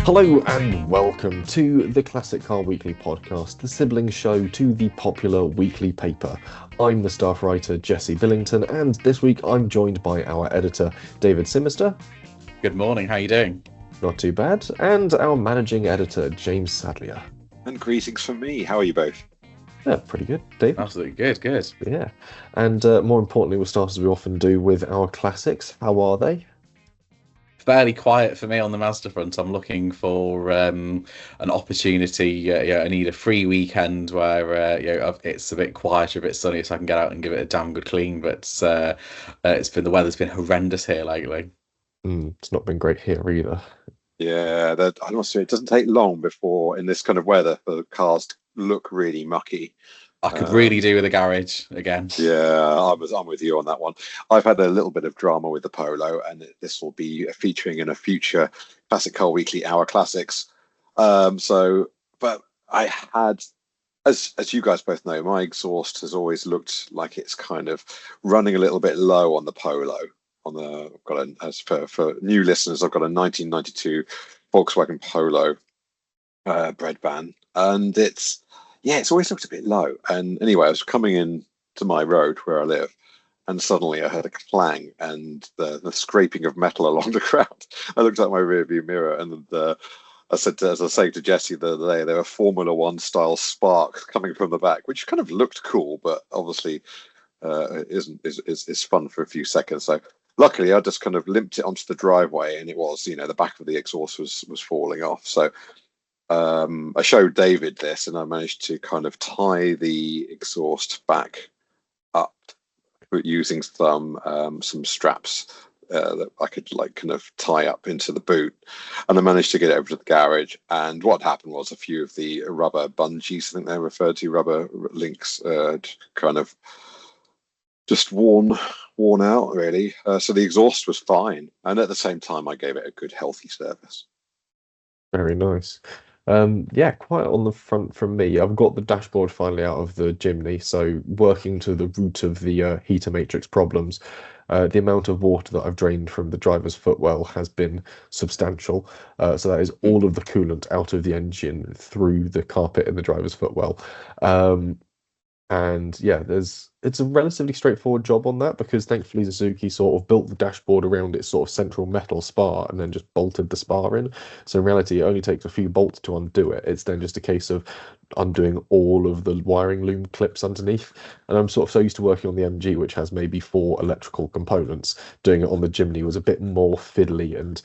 Hello and welcome to the Classic Car Weekly podcast, the sibling show to the popular weekly paper. I'm the staff writer Jesse Billington, and this week I'm joined by our editor David Simister. Good morning, how you doing? Not too bad, and our managing editor James Sadlier. And greetings from me. How are you both? Yeah, pretty good, David. Absolutely good. Yeah, and more importantly, we'll start as we often do with our classics. How are they? Fairly quiet for me on the Mazda front. I'm looking for an opportunity. I need a free weekend where it's a bit quieter, a bit sunny, so I can get out and give it a damn good clean. But the weather's been horrendous here lately. It's not been great here either. Yeah, I must say it doesn't take long before, in this kind of weather, for the cars to look really mucky. I could really do with a garage again. Yeah, I'm with you on that one. I've had a little bit of drama with the Polo, and this will be featuring in a future Classic Car Weekly Hour Classics. But I had, as you guys both know, my exhaust has always looked like it's kind of running a little bit low on the Polo. For new listeners, I've got a 1992 Volkswagen Polo bread van, and it's always looked a bit low. And anyway, I was coming in to my road where I live, and suddenly I heard a clang and the scraping of metal along the ground. I looked at my rearview mirror, and I said, as I was saying to Jesse the other day, there were Formula One style sparks coming from the back, which kind of looked cool, but obviously is fun for a few seconds. So luckily, I just kind of limped it onto the driveway, and it was, the back of the exhaust was falling off. So I showed David this, and I managed to kind of tie the exhaust back up using some straps that I could kind of tie up into the boot, and I managed to get it over to the garage. And what happened was a few of the rubber bungees, I think they're referred to, rubber links, kind of just worn out really. So the exhaust was fine, and at the same time I gave it a good healthy service. Very nice. Quite on the front from me. I've got the dashboard finally out of the chimney, so working to the root of the heater matrix problems. The amount of water that I've drained from the driver's footwell has been substantial. So that is all of the coolant out of the engine through the carpet in the driver's footwell. And yeah, it's a relatively straightforward job on that, because thankfully Suzuki sort of built the dashboard around its sort of central metal spar and then just bolted the spar in. So in reality, it only takes a few bolts to undo it. It's then just a case of undoing all of the wiring loom clips underneath. And I'm sort of so used to working on the MG, which has maybe 4 electrical components. Doing it on the Jimny was a bit more fiddly, and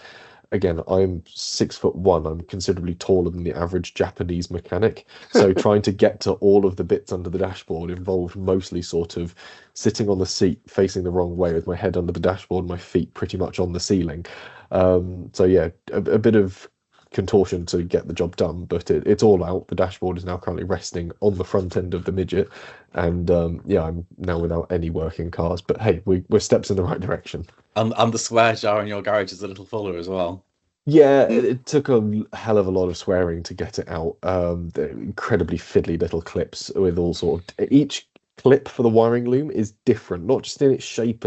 again, I'm 6'1". I'm considerably taller than the average Japanese mechanic. So trying to get to all of the bits under the dashboard involved mostly sort of sitting on the seat facing the wrong way with my head under the dashboard, my feet pretty much on the ceiling. So yeah, a bit of contortion to get the job done, but it's all out. The dashboard is now currently resting on the front end of the midget, and I'm now without any working cars. But hey, we're steps in the right direction. And the swear jar in your garage is a little fuller as well. Yeah, it took a hell of a lot of swearing to get it out. The incredibly fiddly little clips with all sort of each clip for the wiring loom is different, not just in its shape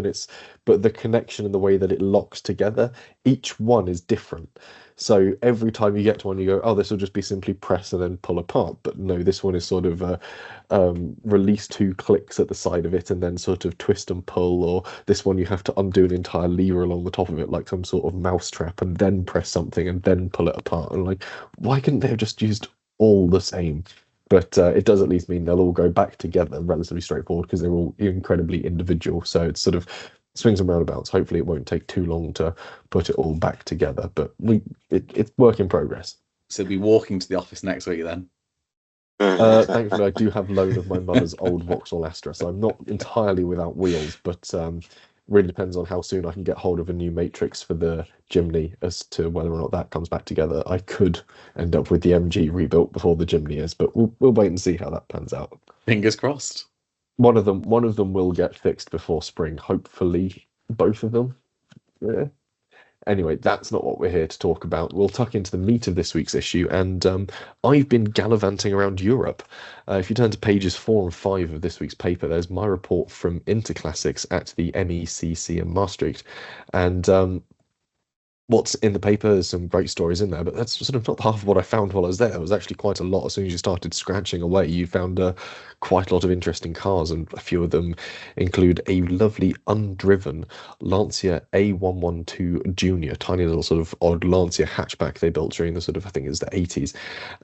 but the connection and the way that it locks together. Each one is different. So every time you get to one, you go, oh, this will just be simply press and then pull apart. But no, this one is sort of release 2 clicks at the side of it and then sort of twist and pull. Or this one, you have to undo an entire lever along the top of it, like some sort of mouse trap, and then press something and then pull it apart. And like, why couldn't they have just used all the same? But it does at least mean they'll all go back together relatively straightforward, because they're all incredibly individual. So it's sort of swings and roundabouts. Hopefully it won't take too long to put it all back together, but it's work in progress. So be walking to the office next week then. Thankfully I do have loan of my mother's old Vauxhall Astra, so I'm not entirely without wheels, but really depends on how soon I can get hold of a new matrix for the Jimny as to whether or not that comes back together. I could end up with the MG rebuilt before the Jimny is, but we'll wait and see how that pans out. Fingers crossed. One of them will get fixed before spring, hopefully both of them. Yeah. Anyway, that's not what we're here to talk about. We'll tuck into the meat of this week's issue, and I've been gallivanting around Europe. If you turn to pages 4 and 5 of this week's paper, there's my report from Interclassics at the MECC in Maastricht. And what's in the paper. There's some great stories in there, but that's sort of not half of what I found while I was there. There was actually quite a lot. As soon as you started scratching away, you found quite a lot of interesting cars, and a few of them include a lovely undriven Lancia A112 Junior, tiny little sort of odd Lancia hatchback they built during the sort of, I think it was the 80s.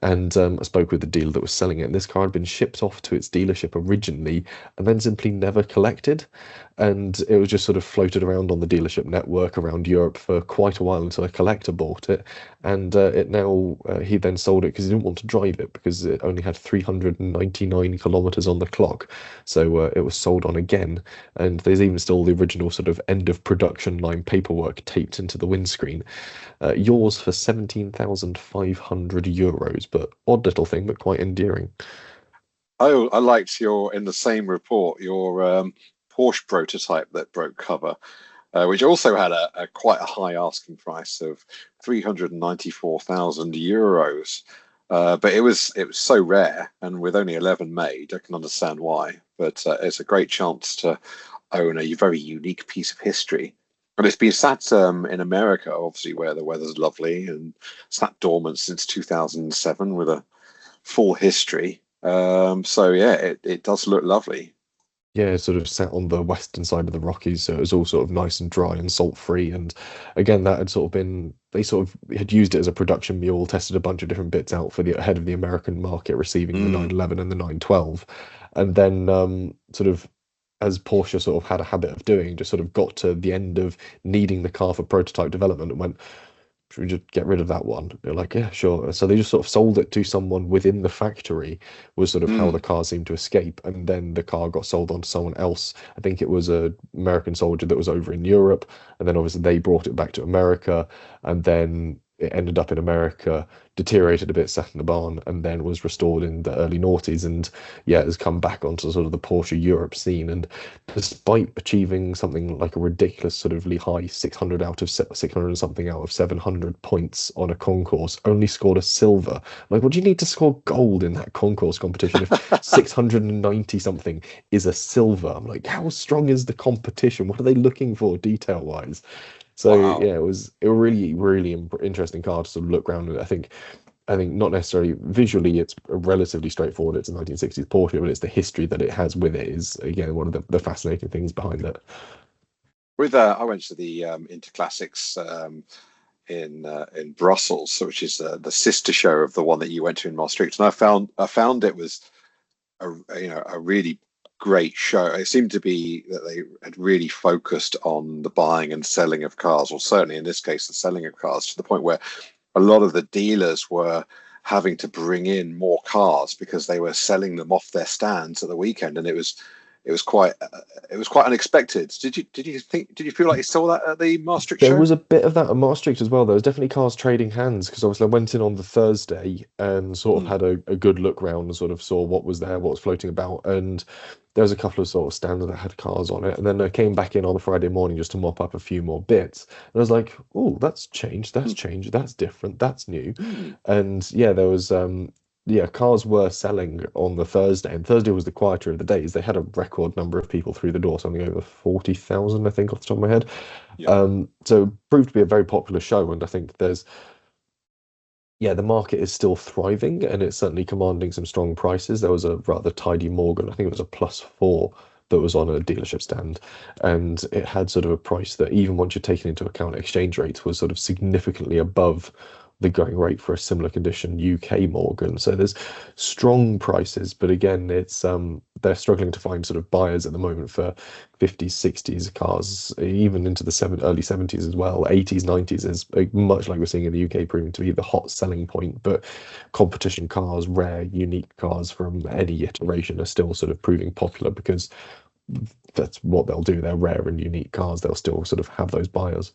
And I spoke with the dealer that was selling it, and this car had been shipped off to its dealership originally and then simply never collected. And it was just sort of floated around on the dealership network around Europe for quite a while until a collector bought it. And he then sold it because he didn't want to drive it because it only had 399 kilometers on the clock. So it was sold on again. And there's even still the original sort of end of production line paperwork taped into the windscreen. Yours for 17,500 euros, but odd little thing, but quite endearing. Oh, I liked your in the same report your Porsche prototype that broke cover, which also had a quite a high asking price of 394,000 euros. But it was so rare, and with only 11 made, I can understand why. But it's a great chance to own a very unique piece of history. And it's been sat in America, obviously, where the weather's lovely, and sat dormant since 2007 with a full history. So yeah, it does look lovely. Yeah, it sort of sat on the western side of the Rockies, so it was all sort of nice and dry and salt free. And again, that had sort of been they sort of had used it as a production mule, tested a bunch of different bits out for the ahead of the American market, receiving the Mm, 911 and the 912, and then sort of as Porsche sort of had a habit of doing, just sort of got to the end of needing the car for prototype development and went, should we just get rid of that one? They're like, yeah, sure. So they just sort of sold it to someone within the factory, was sort of how the mm. car seemed to escape. And then the car got sold on to someone else. I think it was a American soldier that was over in Europe. And then obviously they brought it back to America. And then it ended up in America, deteriorated a bit, sat in the barn, and then was restored in the early noughties. And yeah, it has come back onto sort of the Porsche Europe scene. And despite achieving something like a ridiculous sort of high 600 out of 600 and something out of 700 points on a concourse, only scored a silver. Like, what do you need to score gold in that concourse competition if 690 something is a silver? I'm like, how strong is the competition? What are they looking for detail wise? So Wow. yeah, it was a really, really interesting car to sort of look around. And I think not necessarily visually, it's relatively straightforward. It's a 1960s Porsche, but it's the history that it has with it is again one of the fascinating things behind it. With I went to the Interclassics in Brussels, which is the sister show of the one that you went to in Maastricht, and I found it was a really great show. It seemed to be that they had really focused on the buying and selling of cars, or certainly in this case, the selling of cars, to the point where a lot of the dealers were having to bring in more cars because they were selling them off their stands at the weekend, and it was quite unexpected. Did you feel like you saw that at the Maastricht There show? was a bit of that at Maastricht as well. There was definitely cars trading hands because obviously I went in on the Thursday and sort of Mm, had a good look round and sort of saw what was there, what was floating about. And there was a couple of sort of stands that had cars on it. And then I came back in on a Friday morning just to mop up a few more bits. And I was like, oh, mm, that's different, that's new. mm. And yeah, there was yeah, cars were selling on the Thursday, and Thursday was the quieter of the days. They had a record number of people through the door, something over 40,000, I think, off the top of my head. Yeah. So it proved to be a very popular show, and I think yeah, the market is still thriving, and it's certainly commanding some strong prices. There was a rather tidy Morgan, I think it was a +4 that was on a dealership stand, and it had sort of a price that even once you're taking into account exchange rates was sort of significantly above the going rate for a similar condition UK Morgan. So there's strong prices, but again, it's they're struggling to find sort of buyers at the moment for 50s, 60s cars, even into the early 70s as well. 80s, 90s is much like we're seeing in the UK, proving to be the hot selling point. But competition cars, rare, unique cars from any iteration are still sort of proving popular because that's what they'll do. They're rare and unique cars. They'll still sort of have those buyers.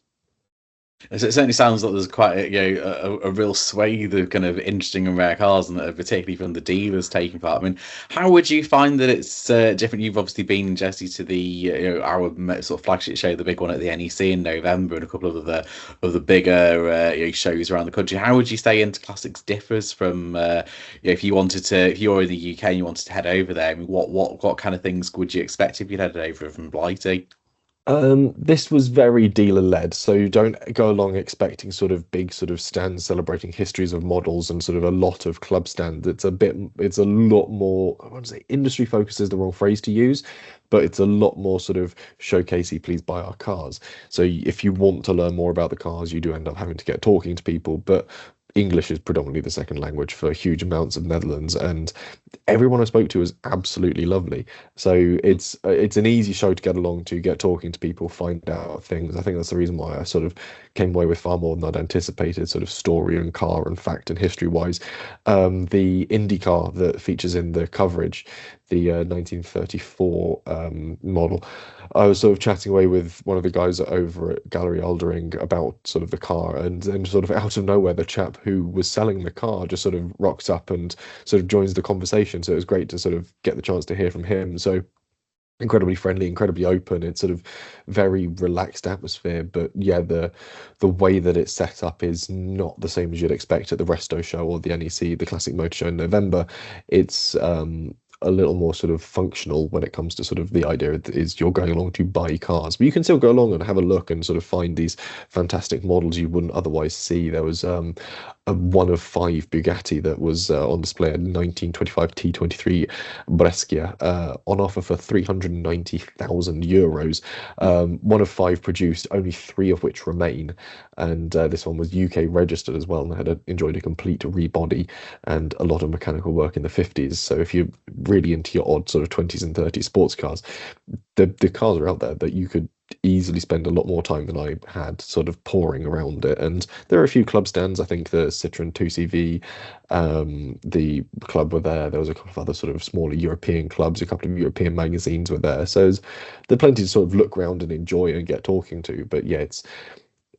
It certainly sounds like there's quite a real swathe of kind of interesting and rare cars, and particularly from the dealers taking part. I mean, how would you find that it's different? You've obviously been, Jesse, to the our sort of flagship show, the big one at the NEC in November, and a couple of the bigger shows around the country. How would you say Interclassics differs from if you wanted to, if you're in the UK and you wanted to head over there? I mean, what kind of things would you expect if you headed over from Blighty? This was very dealer led, so you don't go along expecting sort of big sort of stands celebrating histories of models and sort of a lot of club stands. It's a lot more, I want to say industry focused is the wrong phrase to use, but it's a lot more sort of showcasey, please buy our cars. So if you want to learn more about the cars, you do end up having to get talking to people, but English is predominantly the second language for huge amounts of Netherlands, and everyone I spoke to was absolutely lovely. So it's an easy show to get along to, get talking to people, find out things. I think that's the reason why I sort of came away with far more than I'd anticipated, sort of story and car and fact and history wise. The Indy car that features in the coverage, the 1934 model. I was sort of chatting away with one of the guys over at Gallery Aldering about sort of the car, and then sort of out of nowhere, the chap who was selling the car just sort of rocks up and sort of joins the conversation. So it was great to sort of get the chance to hear from him. So incredibly friendly, incredibly open. It's sort of very relaxed atmosphere, but yeah, the way that it's set up is not the same as you'd expect at the Resto show or the NEC, the Classic Motor Show in November. It's a little more sort of functional when it comes to sort of the idea is you're going along to buy cars, but you can still go along and have a look and sort of find these fantastic models you wouldn't otherwise see. There was a one of five Bugatti that was on display, a 1925 T23 Brescia, on offer for 390,000 euros. One of five produced, only three of which remain, and this one was UK registered as well and enjoyed a complete rebody and a lot of mechanical work in the 50s. So if you're really into your odd sort of 20s and 30s sports cars, the cars are out there that you could easily spend a lot more time than I had sort of pouring around it. And there are a few club stands. I think the Citroen 2CV, the club were there. There was a couple of other sort of smaller European clubs, a couple of European magazines were there. So there's plenty to sort of look around and enjoy and get talking to. But yeah, it's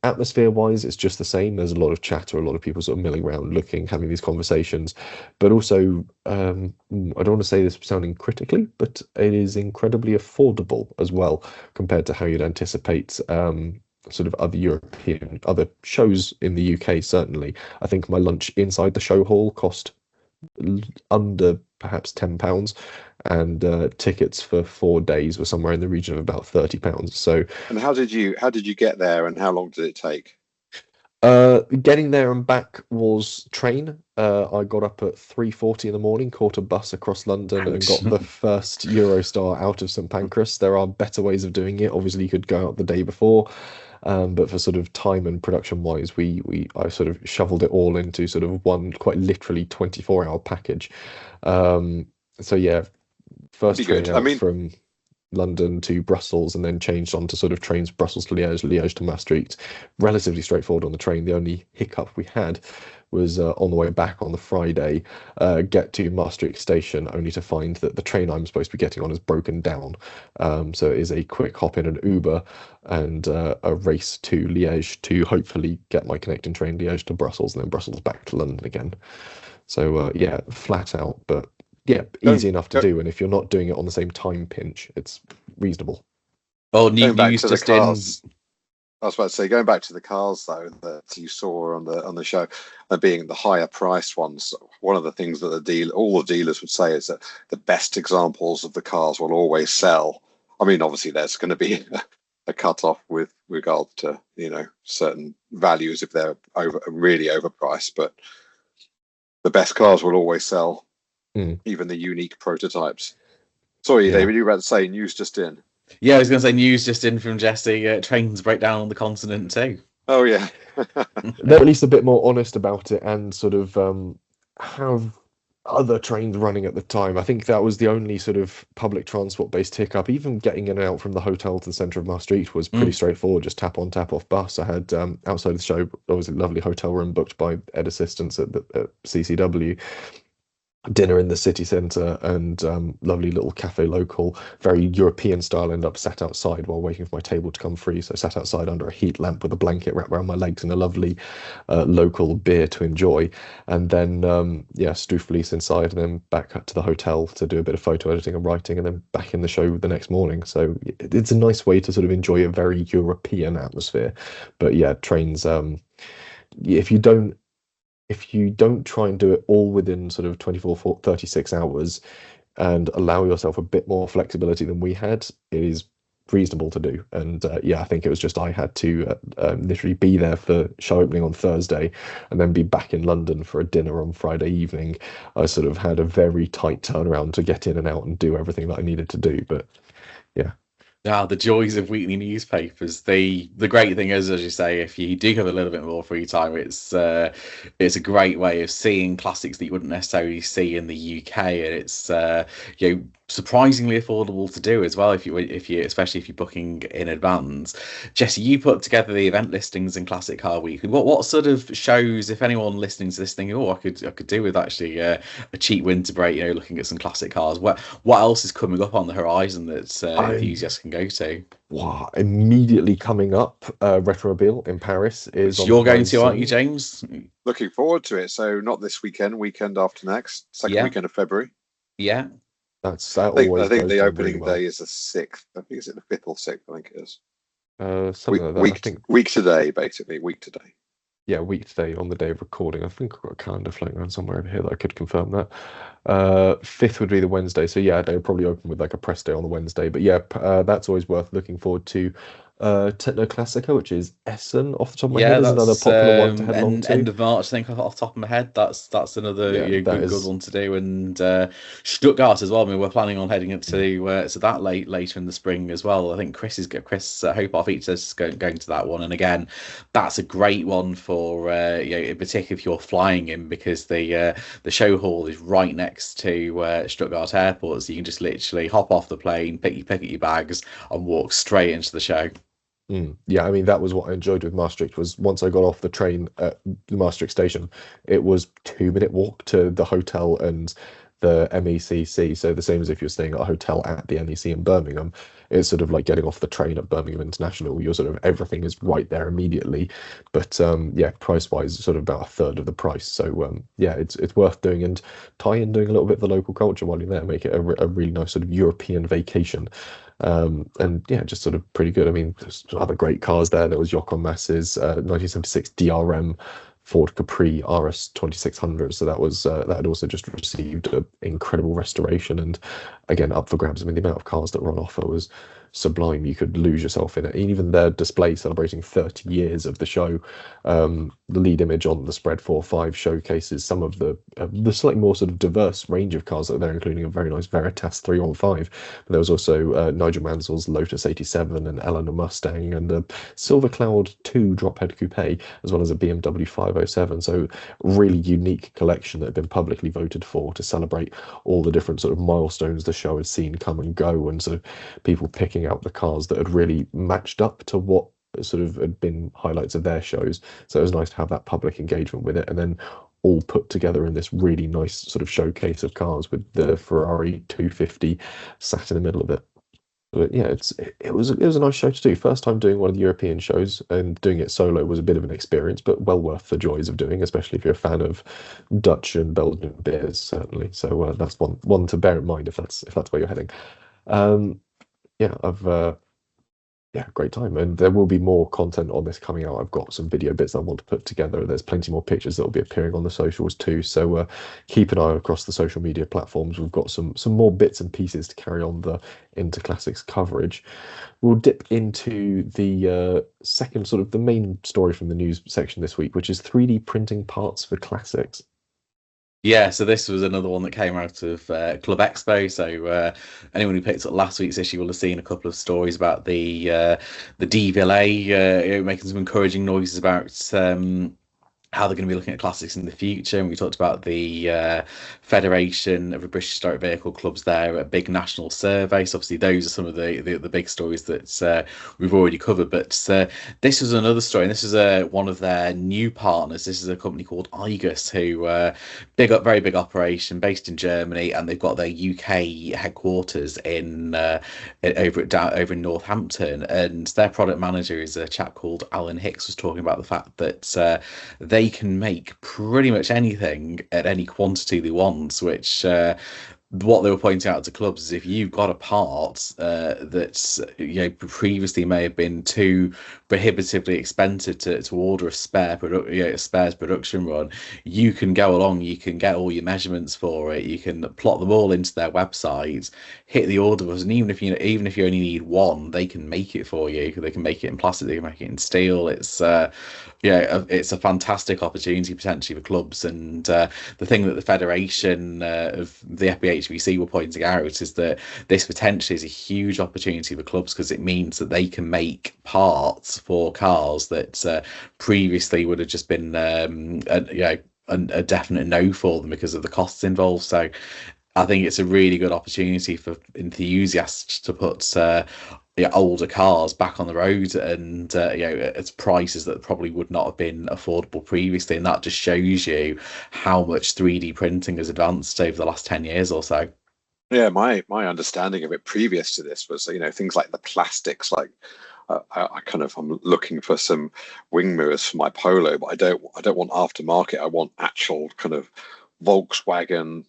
atmosphere wise, it's just the same. There's a lot of chatter, a lot of people sort of milling around, looking, having these conversations. But also, I don't want to say this sounding critically, but it is incredibly affordable as well compared to how you'd anticipate sort of other shows in the UK. Certainly, I think my lunch inside the show hall cost under perhaps £10, and tickets for 4 days were somewhere in the region of about £30. So, and how did you get there, and how long did it take? Getting there and back was train. I got up at 3:40 in the morning, caught a bus across London, and got the first Eurostar out of St Pancras. There are better ways of doing it. Obviously, you could go out the day before, but for sort of time and production wise, I sort of shoveled it all into sort of one quite literally 24-hour package. So yeah, first train out from London to Brussels, and then changed on to sort of trains Brussels to Liège, Liège to Maastricht. Relatively straightforward on the train. The only hiccup we had was on the way back on the Friday, get to Maastricht station only to find that the train I'm supposed to be getting on is broken down. So it is a quick hop in an Uber and a race to Liège to hopefully get my connecting train Liège to Brussels, and then Brussels back to London again. So yeah, flat out, but yeah, easy enough to do. And if you're not doing it on the same time pinch, it's reasonable. Oh, news just in. I was about to say, going back to the cars though that you saw on the show, being the higher priced ones, one of the things that all the dealers would say is that the best examples of the cars will always sell. I mean, obviously there's going to be a cut off with regard to certain values if they're really overpriced, but the best cars will always sell. Even the unique prototypes. Sorry, David, you were about to say news just in. Yeah, I was going to say news just in from Jesse. Trains break down on the continent too. Oh yeah. They're at least a bit more honest about it, and sort of have other trains running at the time. I think that was the only sort of public transport based hiccup. Even getting in and out from the hotel to the centre of Maastricht was pretty straightforward. Just tap on, tap off bus. I had outside of the show, there was a lovely hotel room booked by Ed Assistants at CCW. Dinner in the city centre, and lovely little cafe local, very European style. End up sat outside while waiting for my table to come free. So sat outside under a heat lamp with a blanket wrapped around my legs and a lovely local beer to enjoy. And then stoof release inside, and then back up to the hotel to do a bit of photo editing and writing, and then back in the show the next morning. So it's a nice way to sort of enjoy a very European atmosphere. But yeah, trains, if you don't try and do it all within sort of 24, 36 hours and allow yourself a bit more flexibility than we had, it is reasonable to do. And yeah, I think it was just I had to literally be there for show opening on Thursday and then be back in London for a dinner on Friday evening. I sort of had a very tight turnaround to get in and out and do everything that I needed to do. But yeah. Ah, the joys of weekly newspapers. The great thing is, as you say, if you do have a little bit more free time, it's a great way of seeing classics that you wouldn't necessarily see in the UK, and it's surprisingly affordable to do as well if you especially if you're booking in advance. Jesse, you put together the event listings in Classic Car Week. What sort of shows, if anyone listening to this thing, I could do with actually a cheap winter break, looking at some classic cars. What else is coming up on the horizon that enthusiasts can go to? Wow, immediately coming up, Retromobile in Paris is Which on you're the going to, aren't you, horizon. James? Looking forward to it. So not this weekend, weekend after next, second Yeah. weekend of February. Yeah. That I always think goes the down opening really well. day is the 6th. I think is it the 5th or 6th, I think it is. Something like that. I think Week today, basically. Week today. yeah, week today on the day of recording. I think I've got a calendar floating around somewhere over here that I could confirm that. Fifth would be the Wednesday, so yeah, they'll probably open with like a press day on the Wednesday. But yeah, that's always worth looking forward to. Technoclassica, which is Essen, off the top of my head, is another That's popular one to head along to. end of March, I think, off the top of my head. That's another Yeah, that good is. one to do. And Stuttgart as well. I mean, we're planning on heading up to that later in the spring as well. I think Chris Hope our feature is going to that one. And again, that's a great one for in particular if you're flying in, because the show hall is right next to Stuttgart Airport, so you can just literally hop off the plane, pick up your bags, and walk straight into the show. Yeah, I mean that was what I enjoyed with Maastricht, was once I got off the train at the Maastricht station, it was 2-minute walk to the hotel and the MECC. So the same as if you're staying at a hotel at the MEC in Birmingham. It's sort of like getting off the train at Birmingham International. You're sort of everything is right there immediately. But yeah, price wise, sort of about a third of the price. So yeah, it's worth doing, and tie in doing a little bit of the local culture while you're there, make it a really nice sort of European vacation. And yeah, just sort of pretty good. I mean, there's other great cars there. There was Jochen Mass's 1976 DRM Ford Capri RS 2600. So that had also just received an incredible restoration, and again up for grabs. I mean, the amount of cars that were on offer was sublime. You could lose yourself in it. And even their display celebrating 30 years of the show, the lead image on the Spread 4/5 showcases some of the slightly more sort of diverse range of cars that they're including a very nice Veritas 315. But there was also Nigel Mansell's Lotus 87, and Eleanor Mustang, and the Silver Cloud 2 drop head coupe, as well as a BMW 507. So really unique collection that had been publicly voted for to celebrate all the different sort of milestones the show had seen come and go, and sort of people picking out the cars that had really matched up to what sort of had been highlights of their shows. So it was nice to have that public engagement with it, and then all put together in this really nice sort of showcase of cars with the Ferrari 250 sat in the middle of it. But yeah, it was a nice show to do. First time doing one of the European shows, and doing it solo was a bit of an experience, but well worth the joys of doing, especially if you're a fan of Dutch and Belgian beers, certainly. So that's one to bear in mind if that's where you're heading. Yeah, yeah, great time, and there will be more content on this coming out. I've got some video bits I want to put together. There's plenty more pictures that will be appearing on the socials too, so keep an eye across the social media platforms. We've got some more bits and pieces to carry on the Interclassics coverage. We'll dip into the second sort of the main story from the news section this week, which is 3D printing parts for classics. Yeah, so this was another one that came out of Club Expo. So anyone who picked up last week's issue will have seen a couple of stories about the DVLA making some encouraging noises about how they're going to be looking at classics in the future. And we talked about the Federation of the British Historic Vehicle Clubs there, a big national survey. So obviously those are some of the big stories that we've already covered. But this was another story, and this is one of their new partners. This is a company called Igus, who very big operation based in Germany, and they've got their UK headquarters over in Northampton. And their product manager is a chap called Alan Hicks, was talking about the fact that they can make pretty much anything at any quantity they want, which what they were pointing out to clubs is if you've got a part that's previously may have been too prohibitively expensive to order a spares production run, you can go along, you can get all your measurements for it, you can plot them all into their website, hit the order button, and even if you only need one, they can make it for you. They can make it in plastic, they can make it in steel. It's a fantastic opportunity potentially for clubs, and the thing that the Federation of the FBHVC were pointing out is that this potentially is a huge opportunity for clubs because it means that they can make parts for cars that previously would have just been a definite no for them because of the costs involved. So I think it's a really good opportunity for enthusiasts to put older cars back on the road, and at prices that probably would not have been affordable previously. And that just shows you how much 3D printing has advanced over the last 10 years or so. Yeah, my understanding of it previous to this was, things like the plastics, like I'm looking for some wing mirrors for my Polo, but I don't want aftermarket. I want actual kind of Volkswagen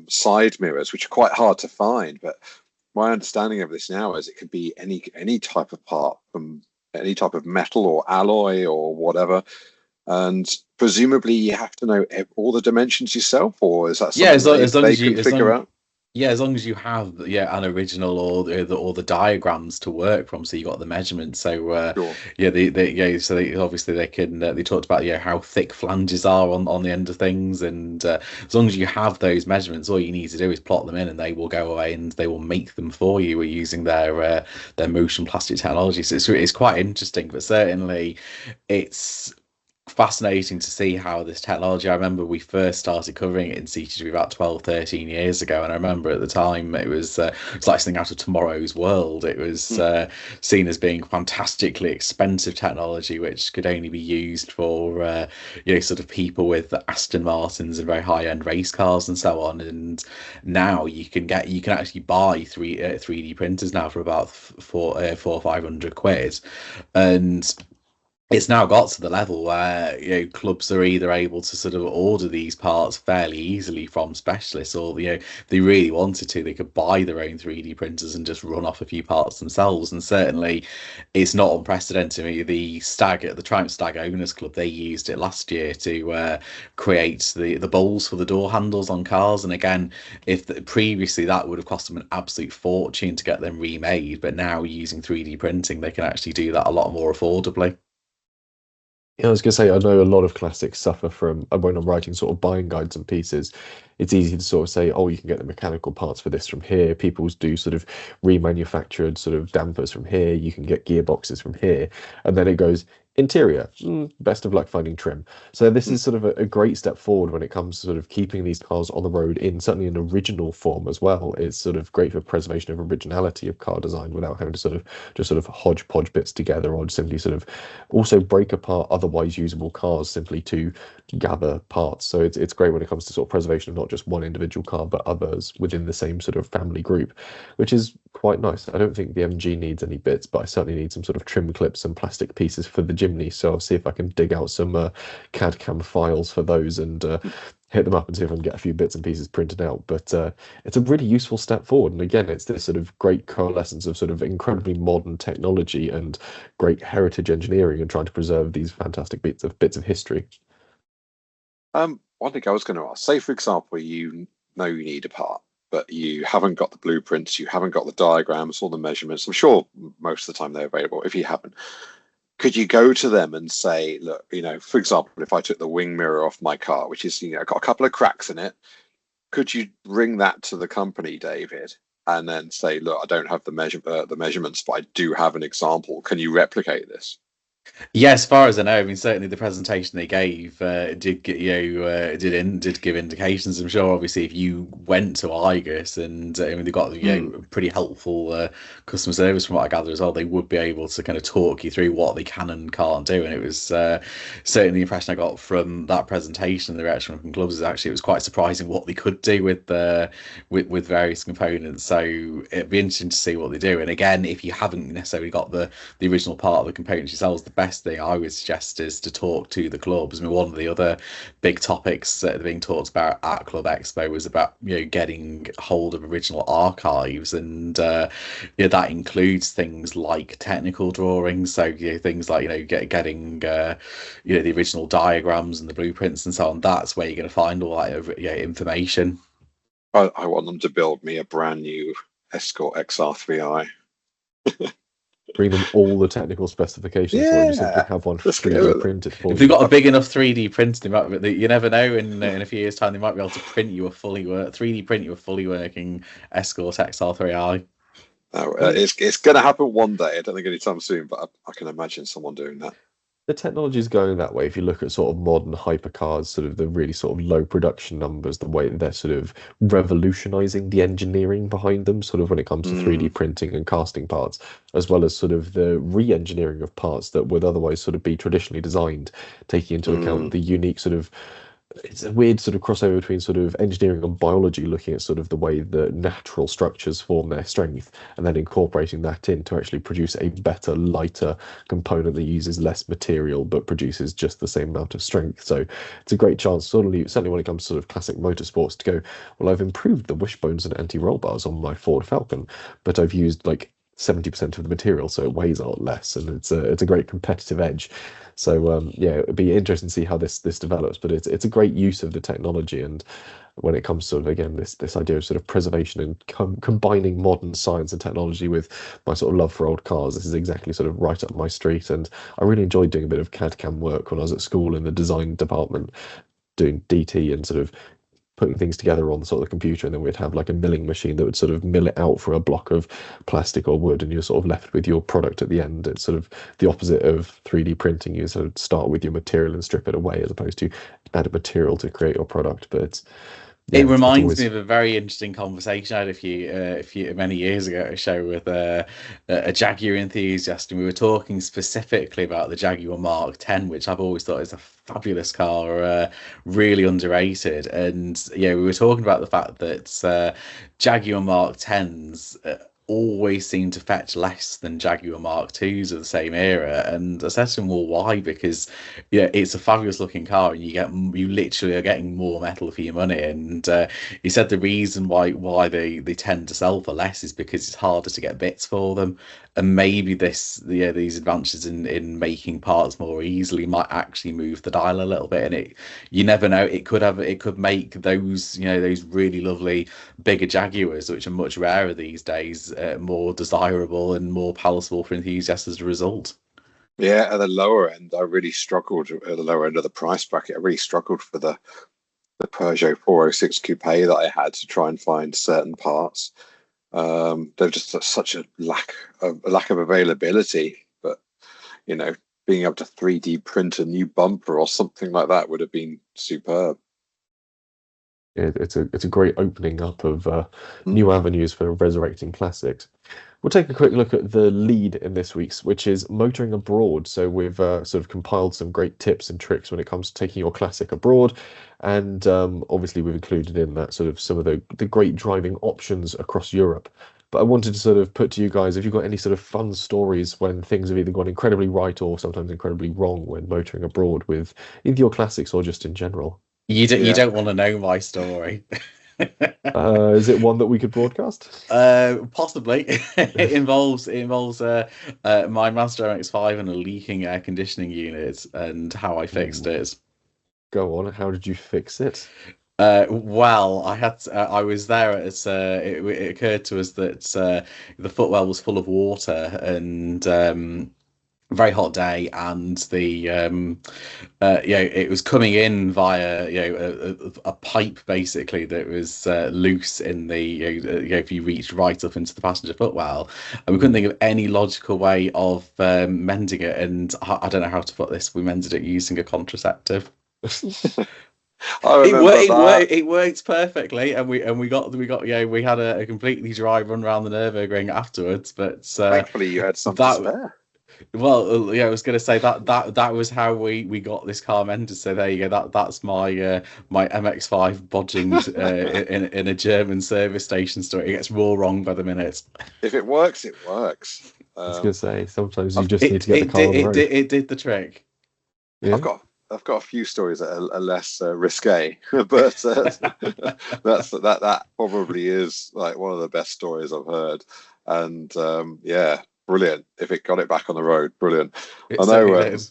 side mirrors, which are quite hard to find. But my understanding of this now is it could be any type of part from any type of metal or alloy or whatever, and presumably you have to know all the dimensions yourself, or is that something they can figure out? Yeah, as long as you have an original or the diagrams to work from, so you got the measurements. So Sure. obviously they can they talked about how thick flanges are on the end of things, and as long as you have those measurements, all you need to do is plot them in, and they will go away and they will make them for you using their motion plastic technology. So it's quite interesting, but certainly it's fascinating to see how this technology. I remember we first started covering it in CTV about 12-13 years ago, and I remember at the time it was like something out of tomorrow's world. It was seen as being fantastically expensive technology which could only be used for sort of people with Aston Martins and very high-end race cars and so on. And now you can actually buy 3D printers now for about 400 or 500 quid, and it's now got to the level where clubs are either able to sort of order these parts fairly easily from specialists, or they really wanted to, they could buy their own 3D printers and just run off a few parts themselves. And certainly it's not unprecedented. The Triumph Stag Owners Club, they used it last year to create the bowls for the door handles on cars. And again, previously that would have cost them an absolute fortune to get them remade, but now using 3D printing they can actually do that a lot more affordably. Yeah, I was going to say, I know a lot of classics suffer from, when I'm writing sort of buying guides and pieces, it's easy to sort of say, oh, you can get the mechanical parts for this from here. People do sort of remanufactured sort of dampers from here. You can get gearboxes from here. And then it goes, interior, best of luck finding trim. So this is sort of a great step forward when it comes to sort of keeping these cars on the road in certainly an original form as well. It's sort of great for preservation of originality of car design without having to sort of just sort of hodgepodge bits together, or simply sort of also break apart otherwise usable cars simply to gather parts. So it's great when it comes to sort of preservation of not just one individual car but others within the same sort of family group, which is quite nice. I don't think the MG needs any bits, but I certainly need some sort of trim clips and plastic pieces for the chimney. So I'll see if I can dig out some CAD CAM files for those and hit them up and see if I can get a few bits and pieces printed out. But it's a really useful step forward. And again, it's this sort of great coalescence of sort of incredibly modern technology and great heritage engineering and trying to preserve these fantastic bits of history. One thing I was going to ask, say for example, you know you need a part, but you haven't got the blueprints, you haven't got the diagrams or the measurements. I'm sure most of the time they're available. If you haven't, could you go to them and say, look, for example, if I took the wing mirror off my car, which is, got a couple of cracks in it, could you bring that to the company, David, and then say, look, I don't have the measurements, but I do have an example. Can you replicate this? Yeah, as far as I know, I mean, certainly the presentation they gave did give indications. I'm sure, obviously, if you went to Argus and they got pretty helpful customer service from what I gather as well, they would be able to kind of talk you through what they can and can't do. And it was certainly the impression I got from that presentation, the reaction from clubs, is actually it was quite surprising what they could do with various components. So it'd be interesting to see what they do. And again, if you haven't necessarily got the original part of the components yourselves, the best thing I would suggest is to talk to the clubs. I mean, one of the other big topics that are being talked about at Club Expo was about getting hold of original archives, and that includes things like technical drawings. So things like getting the original diagrams and the blueprints and so on. That's where you're going to find all that information. I want them to build me a brand new Escort XR3i. Bring them all the technical specifications for you, simply have one 3D printed for you. If they've got a big enough 3D print, you never know. In a few years' time, they might be able to 3D print you a fully working Escort XR3i. It's going to happen one day. I don't think anytime soon, but I can imagine someone doing that. The technology is going that way. If you look at sort of modern hypercars, sort of the really sort of low production numbers, the way that they're sort of revolutionizing the engineering behind them, sort of when it comes to 3D printing and casting parts, as well as sort of the re-engineering of parts that would otherwise sort of be traditionally designed, taking into account the unique sort of, it's a weird sort of crossover between sort of engineering and biology, looking at sort of the way that natural structures form their strength and then incorporating that in to actually produce a better, lighter component that uses less material but produces just the same amount of strength. So it's a great chance, certainly when it comes to sort of classic motorsports, to go, well, I've improved the wishbones and anti-roll bars on my Ford Falcon, but I've used like 70% of the material, so it weighs a lot less, and it's a great competitive edge. So it'd be interesting to see how this develops, but it's a great use of the technology. And when it comes to sort of, again, this idea of sort of preservation and combining modern science and technology with my sort of love for old cars, this is exactly sort of right up my street. And I really enjoyed doing a bit of CAD CAM work when I was at school in the design department, doing DT and sort of putting things together on the sort of computer, and then we'd have like a milling machine that would sort of mill it out for a block of plastic or wood, and you're sort of left with your product at the end. It's sort of the opposite of 3D printing. You sort of start with your material and strip it away, as opposed to add a material to create your product. But it reminds me of a very interesting conversation I had a few many years ago at a show with a Jaguar enthusiast, and we were talking specifically about the Jaguar Mark 10, which I've always thought is a fabulous car, really underrated. And we were talking about the fact that Jaguar Mark 10s always seem to fetch less than Jaguar Mark 2s of the same era. And I said to him, well, why? Because it's a fabulous looking car, and you literally are getting more metal for your money. And he said the reason why they tend to sell for less is because it's harder to get bits for them. And maybe these advances in making parts more easily might actually move the dial a little bit. And you never know, it could make those those really lovely bigger Jaguars, which are much rarer these days, more desirable and more palatable for enthusiasts as a result. Yeah, at the lower end, I really struggled at the lower end of the price bracket. I really struggled for the Peugeot 406 Coupe that I had to try and find certain parts. There's just such a lack of availability, but being able to 3D print a new bumper or something like that would have been superb. It's a great opening up of new avenues for resurrecting classics. We'll take a quick look at the lead in this week's, which is motoring abroad. So we've sort of compiled some great tips and tricks when it comes to taking your classic abroad. And obviously we've included in that sort of some of the great driving options across Europe. But I wanted to sort of put to you guys, if you've got any sort of fun stories when things have either gone incredibly right or sometimes incredibly wrong when motoring abroad with either your classics or just in general. You don't want to know my story. Is it one that we could broadcast? Possibly. It involves my Mazda MX-5 and a leaking air conditioning unit, and how I fixed it. Go on. How did you fix it? Well, I was there as it occurred to us that the footwell was full of water, and very hot day, and the it was coming in via a pipe basically that was loose in the if you reached right up into the passenger footwell, and we couldn't think of any logical way of mending it. And I don't know how to put this. We mended it using a contraceptive. It worked perfecly, and we had a completely dry run around the Nürburgring afterwards. But thankfully, you had something spare. Well, I was going to say that was how we got this car mended. So there you go. That's my my MX-5 bodging in a German service station story. It gets more wrong by the minute. If it works, it works. I was gonna say sometimes you I've- just need to get the car on the road. It did the trick. Yeah. I've got a few stories that are less risque, but that probably is like one of the best stories I've heard. And yeah, brilliant. If it got it back on the road, brilliant. It certainly did.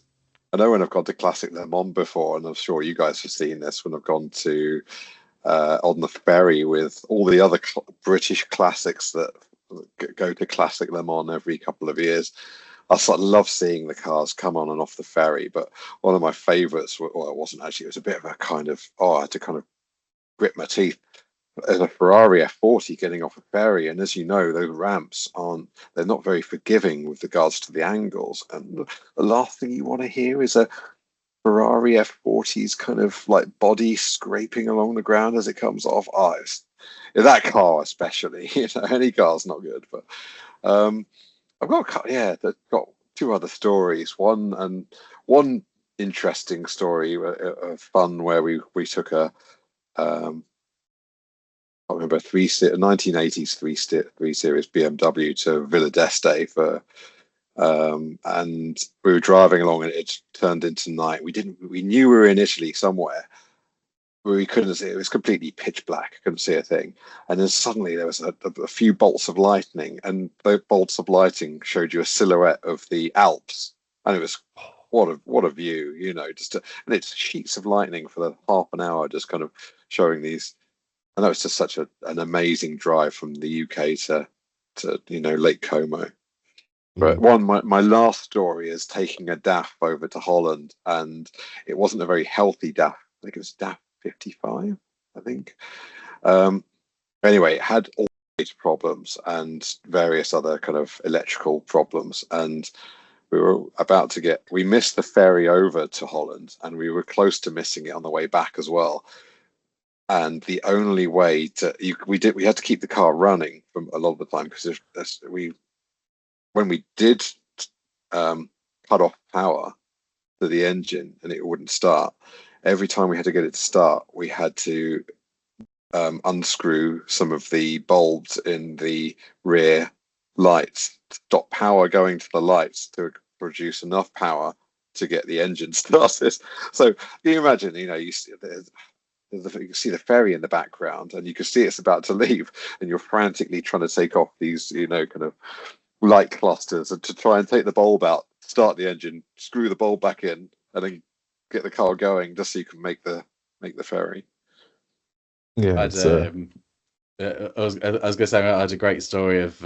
I know when I've gone to Classic Le Mans before, and I'm sure you guys have seen this when I've gone to on the ferry with all the other British classics that go to Classic Le Mans every couple of years. I sort of love seeing the cars come on and off the ferry, but one of my favourites, well, it wasn't actually, it was a bit of a kind of, I had to kind of grit my teeth. As a Ferrari F40 getting off a ferry, and as you know, those ramps they're not very forgiving with regards to the angles. And the last thing you want to hear is a Ferrari F40's kind of like body scraping along the ground as it comes off. That car especially, any car's not good, but I've got two other stories. One interesting story of fun where we took a I remember 1980s three series BMW to Villa d'Este for and we were driving along and it turned into night. We knew we were in Italy somewhere, but we couldn't see. It was completely pitch black. Couldn't see a thing. And then suddenly there was a few bolts of lightning, and those bolts of lighting showed you a silhouette of the Alps, and it was what a view, and it's sheets of lightning for the half an hour, just kind of showing these. And that was just such an amazing drive from the UK to Lake Como. But my last story is taking a DAF over to Holland, and it wasn't a very healthy DAF. I think it was DAF 55, I think. Anyway, it had all these problems and various other kind of electrical problems, and we missed the ferry over to Holland, and we were close to missing it on the way back as well. And the only way we had to keep the car running from a lot of the time, because when we did cut off power to the engine and it wouldn't start, every time we had to get it to start, we had to unscrew some of the bulbs in the rear lights to stop power going to the lights to produce enough power to get the engine started. So can you imagine, you see the ferry in the background and you can see it's about to leave, and you're frantically trying to take off these kind of light clusters and to try and take the bulb out, start the engine, screw the bulb back in, and then get the car going just so you can make the ferry. Yeah, I was going to say I had a great story of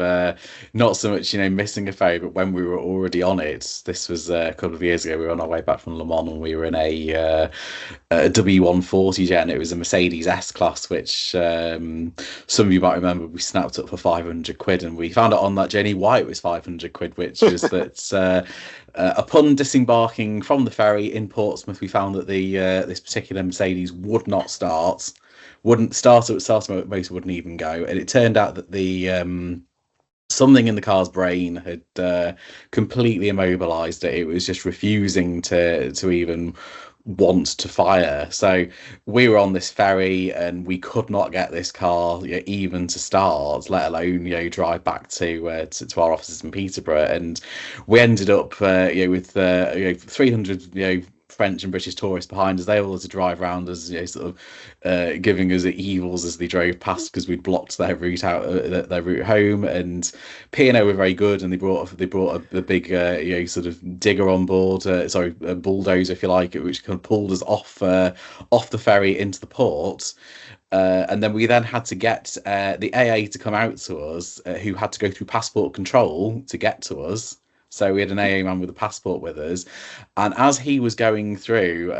not so much missing a ferry, but when we were already on it. This was a couple of years ago. We were on our way back from Le Mans, and we were in a W140 gen. It was a Mercedes S-Class, which some of you might remember we snapped up for 500 quid, and we found out on that journey why it was 500 quid, which was that upon disembarking from the ferry in Portsmouth, we found that this particular Mercedes would not start. Wouldn't start motor wouldn't even go, and it turned out that the something in the car's brain had completely immobilized it. It was just refusing to even want to fire. So we were on this ferry and we could not get this car even to start, let alone drive back to our offices in Peterborough. And we ended up with 300 French and British tourists behind us. They all had to drive around us, sort of giving us evils as they drove past, because we'd blocked their route home. And P&O were very good, and they brought a big sort of digger on board, a bulldozer if you like, which kind of pulled us off the ferry into the port. And then we had to get the AA to come out to us, who had to go through passport control to get to us. So we had an AA man with a passport with us, and as he was going through,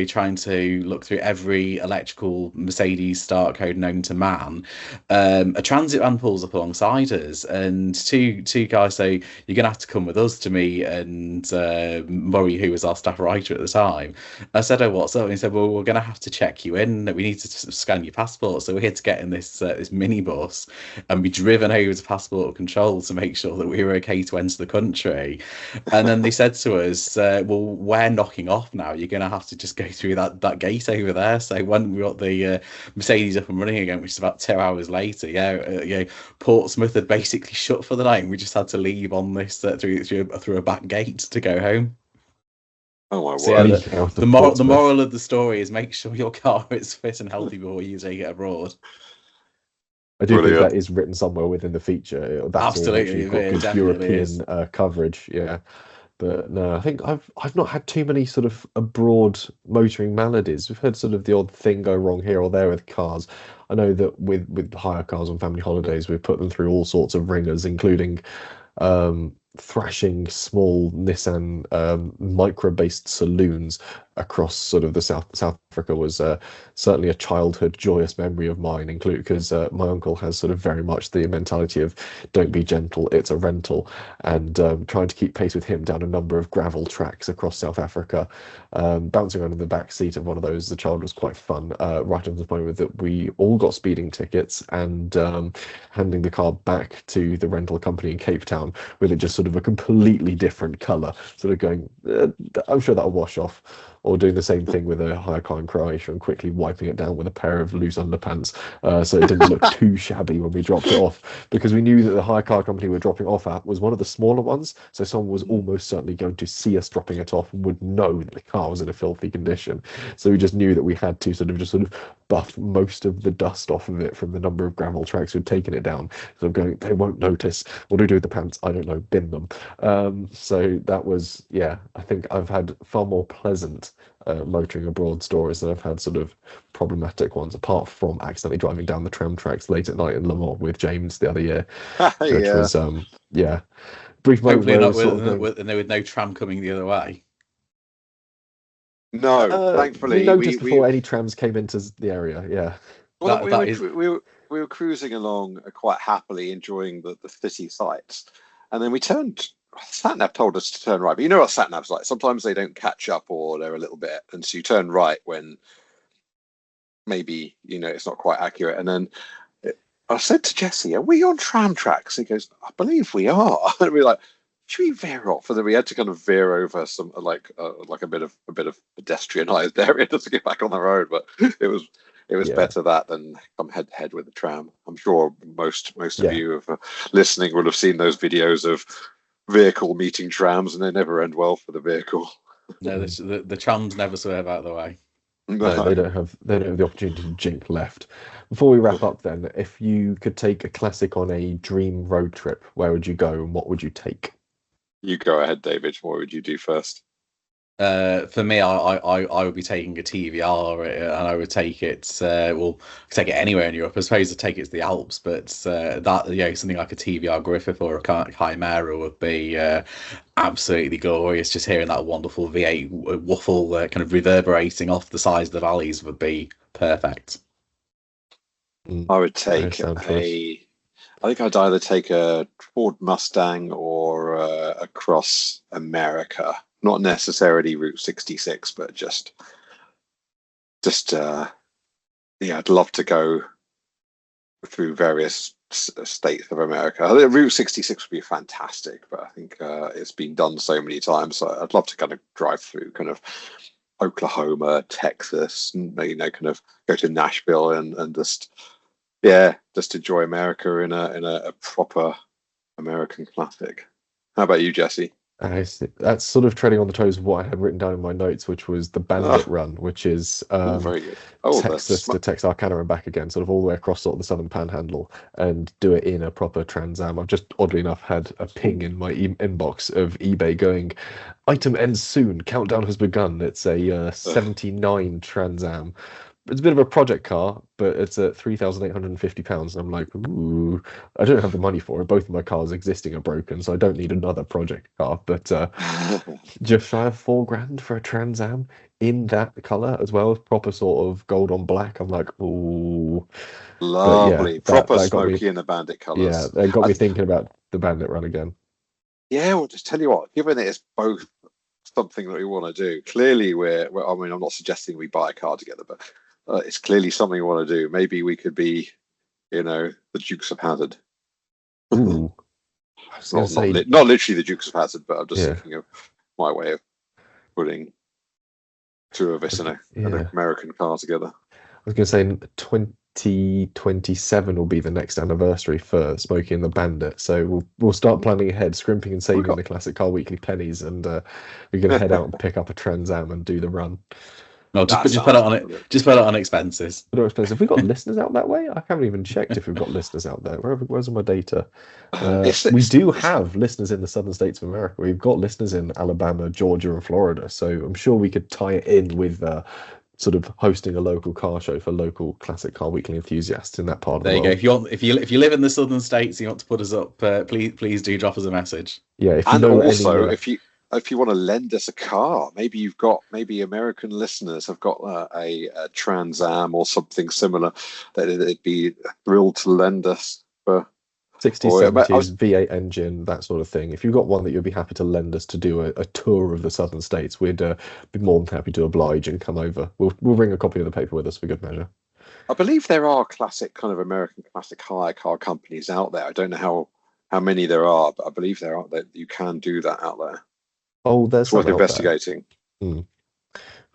trying to look through every electrical Mercedes start code known to man, a transit van pulls up alongside us, and two guys say, "You're going to have to come with us," to me and Murray, who was our staff writer at the time. I said, "Oh, what's up?" And he said, "Well, we're going to have to check you in. We need to scan your passport." So we had to get in this minibus and be driven over to passport control to make sure that we were okay to enter the country. tree. And then they said to us, well, we're knocking off now. You're going to have to just go through that gate over there. So when we got the Mercedes up and running again, which is about 2 hours later, Portsmouth had basically shut for the night, and we just had to leave on this through a back gate to go home. Oh my So word! the moral of the story is make sure your car is fit and healthy before you take it abroad. I do Brilliant. think that is written somewhere within the feature. That's Absolutely, you've got good European coverage, yeah. But no, I think I've not had too many sort of abroad motoring maladies. We've had sort of the odd thing go wrong here or there with cars. I know that with hire cars on family holidays, we've put them through all sorts of ringers, including thrashing small Nissan micro-based saloons across sort of the South Africa was certainly a childhood joyous memory of mine, include because my uncle has sort of very much the mentality of don't be gentle, it's a rental, and trying to keep pace with him down a number of gravel tracks across South Africa, bouncing around in the back seat of one of those as a child was quite fun, right up to the point that we all got speeding tickets, and handing the car back to the rental company in Cape Town with it just sort of a completely different colour, sort of going, I'm sure that'll wash off. Or doing the same thing with a hire car in Croatia and quickly wiping it down with a pair of loose underpants, so it didn't look too shabby when we dropped it off, because we knew that the hire car company we were dropping off at was one of the smaller ones, so someone was almost certainly going to see us dropping it off and would know that the car was in a filthy condition. So we just knew that we had to sort of buff most of the dust off of it from the number of gravel tracks we'd taken it down. So I'm going, they won't notice. What do we do with the pants? I don't know, bin them. So that was, yeah, I think I've had far more pleasant motoring abroad stories than I've had sort of problematic ones, apart from accidentally driving down the tram tracks late at night in Le Mans with James the other year, which was brief moment Hopefully where not with with no tram coming the other way. No, thankfully we noticed before any trams came into the area. Yeah. Well, we were cruising along quite happily, enjoying the city sights, and then we turned. Sat-nav told us to turn right, but you know what sat-nav's like. Sometimes they don't catch up, or they're a little bit, and so you turn right when maybe it's not quite accurate. And then I said to Jesse, "Are we on tram tracks?" He goes, "I believe we are." And we're like, "Should we veer off?" And then we had to kind of veer over some like a bit of pedestrianised area just to get back on the road. But it was better that than come head to head with the tram. I'm sure most of you of listening would have seen those videos of vehicle meeting trams, and they never end well for the vehicle. No, the trams never swerve out of the way. No, they don't have the opportunity to jink left. Before we wrap up, then, if you could take a classic on a dream road trip, where would you go and what would you take? You go ahead, David. What would you do first? For me, I would be taking a TVR, and I would take it. Take it anywhere in Europe. I suppose I'd take it to the Alps, but something like a TVR Griffith or a Chimera would be absolutely glorious. Just hearing that wonderful V8 woofer kind of reverberating off the sides of the valleys would be perfect. I would take I think I'd either take a Ford Mustang or across America. Not necessarily Route 66, but just I'd love to go through various states of America. I think Route 66 would be fantastic, but I think it's been done so many times. So I'd love to kind of drive through kind of Oklahoma, Texas, and, kind of go to Nashville and just enjoy America in a proper American classic. How about you, Jesse? That's sort of treading on the toes of what I had written down in my notes, which was the Bandit Run, which is very good. Texas to Texarkana and back again, sort of all the way across sort of the southern panhandle, and do it in a proper Trans Am. I've just oddly enough had a ping in my inbox of eBay going, item ends soon, countdown has begun. It's a 79 Trans Am. It's a bit of a project car, but it's at £3,850, and I'm like, ooh, I don't have the money for it. Both of my cars existing are broken, so I don't need another project car. But just shy of £4,000 for a Trans Am in that colour as well, proper sort of gold on black. I'm like, ooh, lovely, proper smoky in the Bandit colours. Yeah, that got me thinking about the Bandit Run again. Yeah, well, just tell you what, given it's both something that we want to do, clearly I'm not suggesting we buy a car together, but it's clearly something we want to do. Maybe we could be, the Dukes of Hazzard. Ooh, It's gonna not say- not literally the Dukes of Hazzard, but I'm just Yeah. thinking of my way of putting two of us in an Yeah. American car together. I was going to say 2027 will be the next anniversary for Smokey and the Bandit. So we'll start planning ahead, scrimping and saving got- the Classic Car Weekly pennies, and we're going to head out and pick up a Trans Am and do the run. No, That just put it on sounds it. brilliant. Just put it on expenses. I don't suppose, have we got listeners out that way? I haven't even checked if we've got listeners out there. Where's all my data? We do have listeners in the southern states of America. We've got listeners in Alabama, Georgia, and Florida. So I'm sure we could tie it in with sort of hosting a local car show for local Classic Car Weekly enthusiasts in that part of There the you go. world. If you live in the southern states, and you want to put us up, please do drop us a message. Yeah, if you And know also, any, if you want to lend us a car, maybe American listeners have got a Trans Am or something similar that they'd be thrilled to lend us for. 60s, Or, but 70s, V8 engine, that sort of thing. If you've got one that you'd be happy to lend us to do a tour of the southern states, we'd be more than happy to oblige and come over. We'll bring a copy of the paper with us for good measure. I believe there are American classic hire car companies out there. I don't know how many there are, but I believe there are that you can do that out there. Oh, there's It's worth some out there. investigating.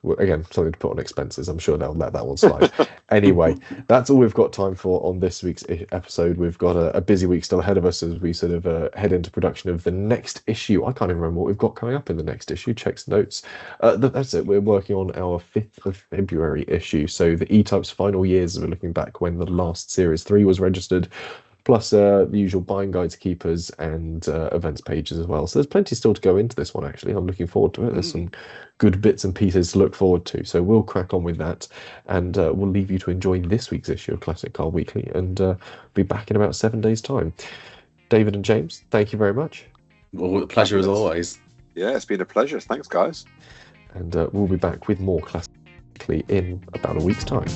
Well, again, something to put on expenses. I'm sure they'll let that one slide. Anyway, that's all we've got time for on this week's episode. We've got a busy week still ahead of us as we sort of head into production of the next issue. I can't even remember what we've got coming up in the next issue. Checks notes. That's it. We're working on our 5th of February issue. So the E-Type's final years, we're looking back when the last Series 3 was registered, plus the usual buying guides, keepers, and events pages as well. So there's plenty still to go into this one, actually. I'm looking forward to it. There's some good bits and pieces to look forward to. So we'll crack on with that, and we'll leave you to enjoy this week's issue of Classic Car Weekly, and be back in about 7 days' time. David and James, thank you very much. Well, pleasure as always. Yeah, it's been a pleasure. Thanks, guys. And we'll be back with more Classic Weekly in about a week's time.